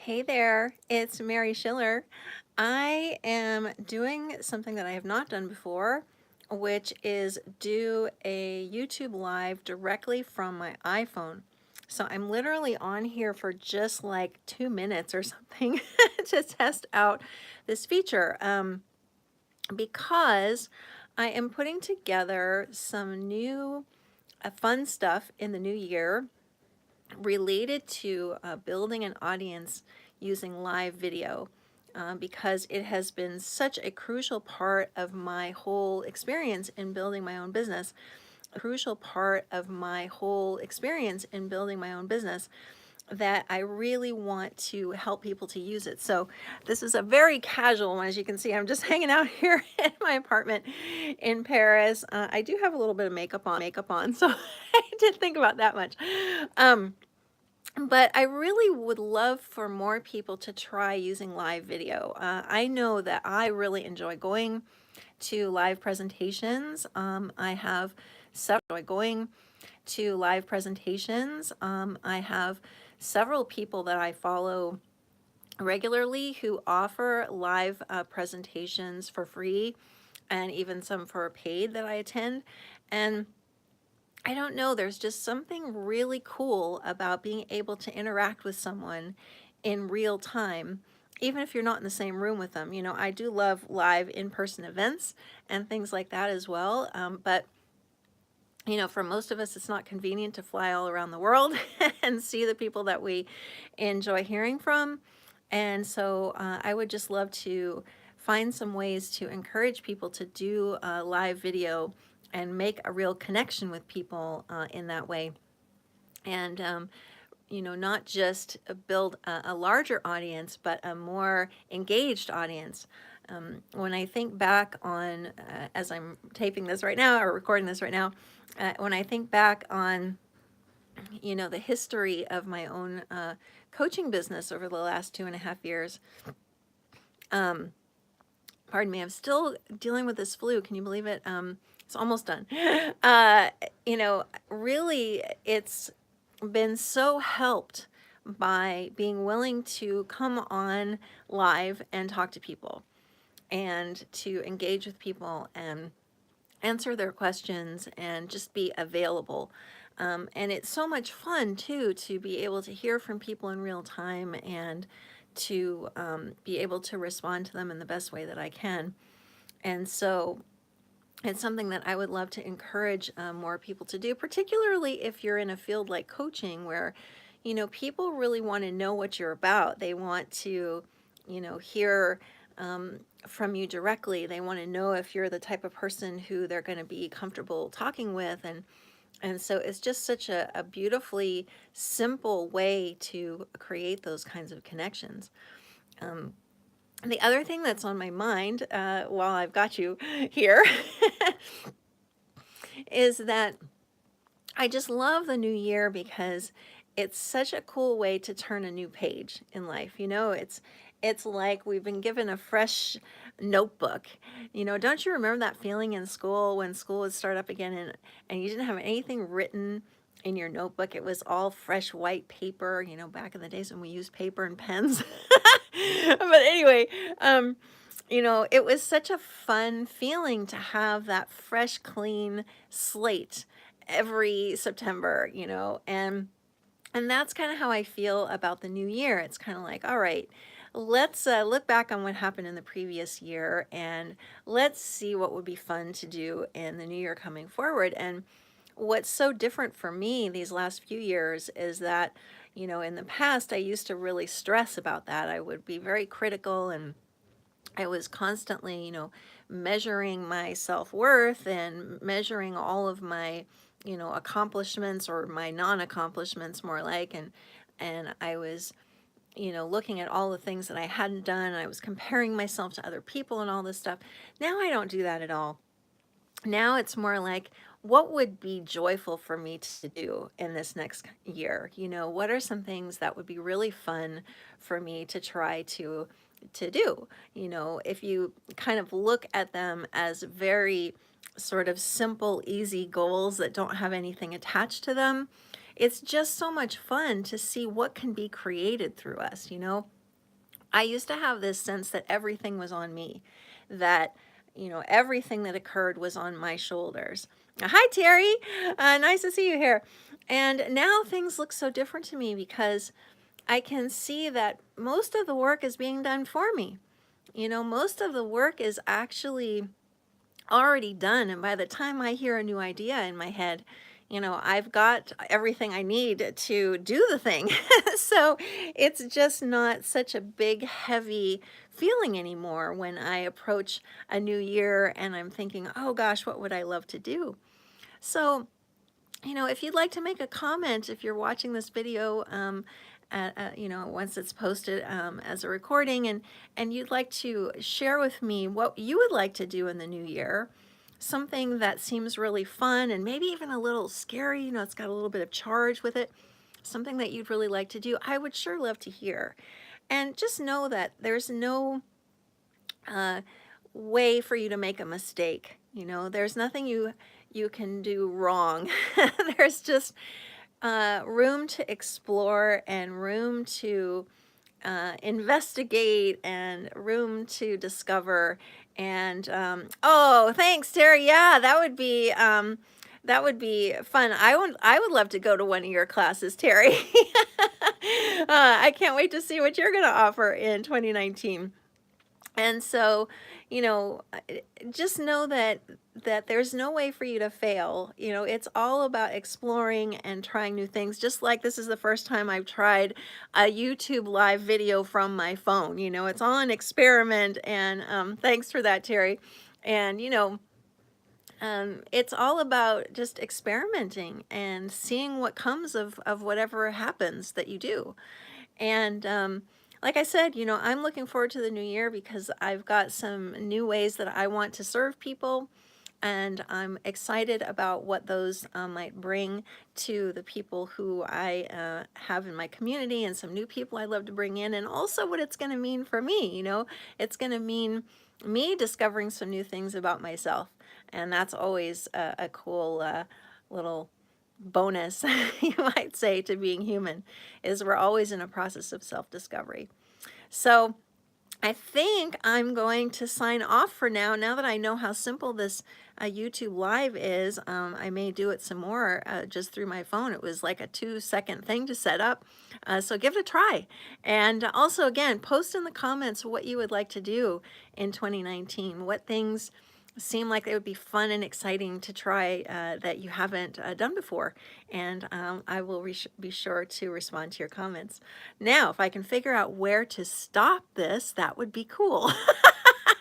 Hey there, it's Mary Schiller. I am doing something that I have not done before, which is do a YouTube live directly from my iPhone. So I'm literally on here for just like 2 minutes or something to test out this feature because I am putting together some new fun stuff in the new year related to building an audience using live video because it has been such a crucial part of my whole experience in building my own business. A crucial part of my whole experience in building my own business that I really want to help people to use it. So this is a very casual one. As you can see, I'm just hanging out here in my apartment in Paris. I do have a little bit of makeup on, so I didn't think about that much. But I really would love for more people to try using live video. I know that I really enjoy going to live presentations. I have several going to live presentations. I have several people that I follow regularly who offer live presentations for free and even some for paid that I attend. And I don't know, there's just something really cool about being able to interact with someone in real time, even if you're not in the same room with them. You know, I do love live in-person events and things like that as well. But you know, for most of us, it's not convenient to fly all around the world and see the people that we enjoy hearing from. And so I would just love to find some ways to encourage people to do live video and make a real connection with people in that way. And you know, not just build a larger audience, but a more engaged audience. When I think back on, as I'm taping this right now or recording this right now, when I think back on, you know, the history of my own coaching business over the last 2.5 years, um, pardon me, I'm still dealing with this flu. Can you believe it? It's almost done. Uh, you know, really, it's been so helped by being willing to come on live and talk to people and to engage with people and answer their questions and just be available. And it's so much fun too to be able to hear from people in real time and to be able to respond to them in the best way that I can. And so it's something that I would love to encourage more people to do, particularly if you're in a field like coaching where, you know, people really want to know what you're about. They want to, you know, hear from you directly. They want to know if you're the type of person who they're going to be comfortable talking with. And so it's just such a beautifully simple way to create those kinds of connections. Um, the other thing that's on my mind while I've got you here is that I just love the new year because it's such a cool way to turn a new page in life. You know, it's like we've been given a fresh notebook. You know, don't you remember that feeling in school when school would start up again and you didn't have anything written in your notebook? It was all fresh white paper, you know, back in the days when we used paper and pens. But anyway, you know, it was such a fun feeling to have that fresh, clean slate every September, you know, and that's kind of how I feel about the new year. It's kind of like, all right, let's look back on what happened in the previous year and let's see what would be fun to do in the new year coming forward. And what's so different for me these last few years is that, you know, in the past, I used to really stress about that. I would be very critical and I was constantly, you know, measuring my self-worth and measuring all of my, you know, accomplishments or my non-accomplishments more like and I was, you know, looking at all the things that I hadn't done. I was comparing myself to other people and all this stuff. Now I don't do that at all. Now it's more like, what would be joyful for me to do in this next year? You know, what are some things that would be really fun for me to try to do? You know, if you kind of look at them as very sort of simple, easy goals that don't have anything attached to them, it's just so much fun to see what can be created through us, you know? I used to have this sense that everything was on me, that, you know, everything that occurred was on my shoulders. Hi, Terry. Nice to see you here. And now things look so different to me because I can see that most of the work is being done for me. You know, most of the work is actually already done. And by the time I hear a new idea in my head, you know, I've got everything I need to do the thing. So it's just not such a big, heavy feeling anymore when I approach a new year and I'm thinking, oh gosh, what would I love to do? So, you know, if you'd like to make a comment, if you're watching this video, you know, once it's posted as a recording, and you'd like to share with me what you would like to do in the new year, something that seems really fun and maybe even a little scary, you know, it's got a little bit of charge with it, something that you'd really like to do, I would sure love to hear. And just know that there's no uh, way for you to make a mistake. You know, there's nothing you can do wrong. There's just room to explore and room to investigate and room to discover. And oh, thanks, Terry. Yeah, that would be fun. I would love to go to one of your classes, Terry. I can't wait to see what you're going to offer in 2019. And so, you know, just know that there's no way for you to fail. You know, it's all about exploring and trying new things. Just like this is the first time I've tried a YouTube live video from my phone. You know, it's all an experiment. And thanks for that, Terry. And, you know, it's all about just experimenting and seeing what comes of whatever happens that you do. And like I said, you know, I'm looking forward to the new year because I've got some new ways that I want to serve people. And I'm excited about what those might bring to the people who I have in my community, and some new people I love to bring in, and also what it's going to mean for me. You know, it's going to mean me discovering some new things about myself. And that's always a cool little bonus, you might say, to being human, is we're always in a process of self-discovery. So I think I'm going to sign off for now. Now that I know how simple this YouTube Live is, I may do it some more just through my phone. It was like a 2-second thing to set up. So give it a try. And also, again, post in the comments what you would like to do in 2019. What things seem like it would be fun and exciting to try that you haven't done before. And I will be sure to respond to your comments. Now, if I can figure out where to stop this, that would be cool.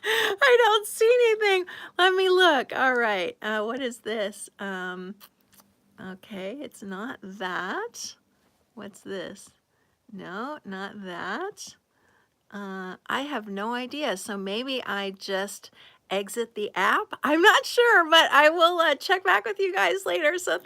I don't see anything. Let me look. All right. What is this? Okay, it's not that. What's this? No, not that. I have no idea. So maybe I just exit the app. I'm not sure, but I will check back with you guys later. So